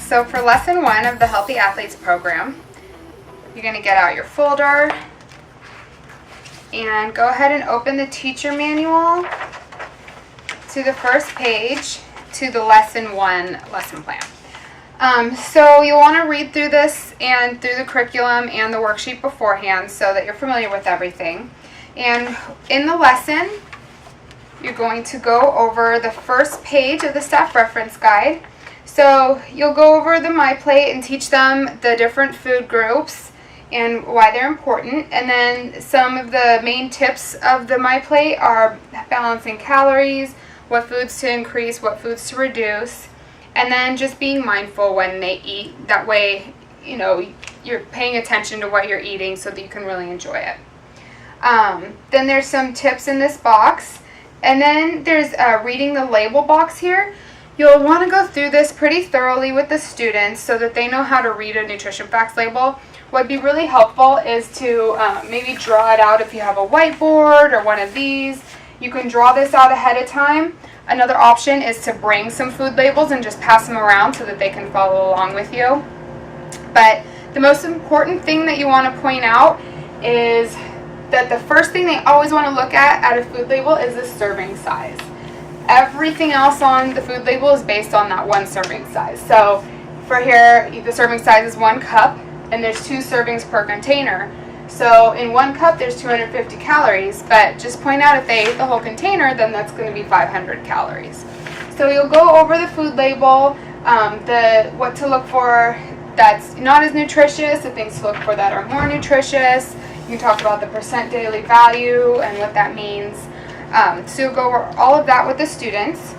So for lesson 1 of the Healthy Athletes program, you're going to get out your folder and go ahead and open the teacher manual to the first page to the lesson 1 lesson plan. So you'll want to read through this and through the curriculum and the worksheet beforehand so that you're familiar with everything. And in the lesson, you're going to go over the first page of the staff reference guide. So you'll go over the MyPlate and teach them the different food groups and why they're important. And then some of the main tips of the MyPlate are balancing calories, what foods to increase, what foods to reduce, and then just being mindful when they eat. That way, you're paying attention to what you're eating so that you can really enjoy it. Then there's some tips in this box. And then there's reading the label box here. You'll want to go through this pretty thoroughly with the students so that they know how to read a nutrition facts label. What would be really helpful is to maybe draw it out if you have a whiteboard or one of these. You can draw this out ahead of time. Another option is to bring some food labels and just pass them around so that they can follow along with you. But the most important thing that you want to point out is that the first thing they always want to look at a food label is the serving size. Everything else on the food label is based on that one serving size. So for here, the serving size is 1 cup, and there's 2 servings per container. So in 1 cup, there's 250 calories, but just point out if they ate the whole container, then that's going to be 500 calories. So you'll go over the food label, what to look for that's not as nutritious, the things to look for that are more nutritious. You can talk about the percent daily value and what that means. So you'll go over all of that with the students.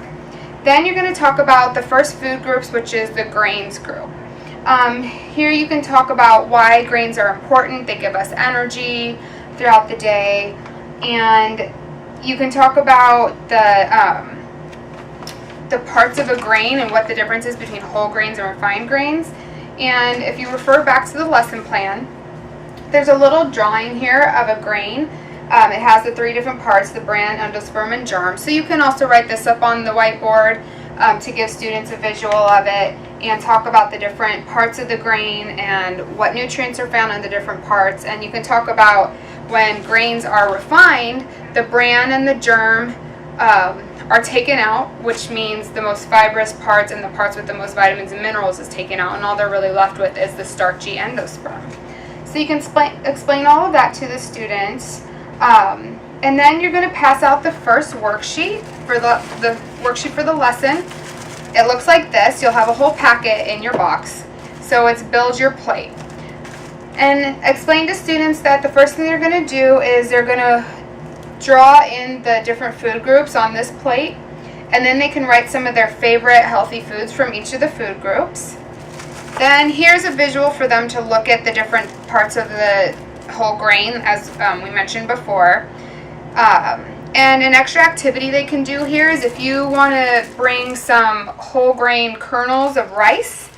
Then you're going to talk about the first food groups, which is the grains group. Here you can talk about why grains are important. They give us energy throughout the day. And you can talk about the parts of a grain and what the difference is between whole grains and refined grains. And if you refer back to the lesson plan, there's a little drawing here of a grain. It has the 3 different parts, the bran, endosperm, and germ. So you can also write this up on the whiteboard to give students a visual of it and talk about the different parts of the grain and what nutrients are found in the different parts. And you can talk about when grains are refined, the bran and the germ are taken out, which means the most fibrous parts and the parts with the most vitamins and minerals is taken out, and all they're really left with is the starchy endosperm. So you can explain all of that to the students. And then you're going to pass out the first worksheet for the worksheet for the lesson. It looks like this. You'll have a whole packet in your box. So it's build your plate. And explain to students that the first thing they're going to do is they're going to draw in the different food groups on this plate. And then they can write some of their favorite healthy foods from each of the food groups. Then here's a visual for them to look at the different parts of the whole grain, as we mentioned before. And an extra activity they can do here is if you want to bring some whole grain kernels of rice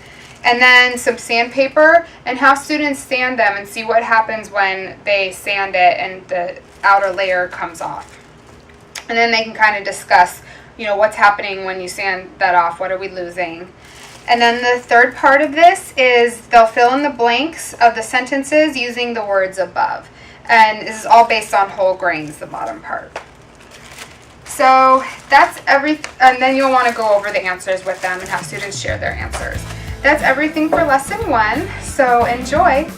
and then some sandpaper and have students sand them and see what happens when they sand it and the outer layer comes off. And then they can kind of discuss, what's happening when you sand that off, what are we losing. And then the third part of this is they'll fill in the blanks of the sentences using the words above. And this is all based on whole grains, the bottom part. So that's and then you'll want to go over the answers with them and have students share their answers. That's everything for lesson 1, so enjoy.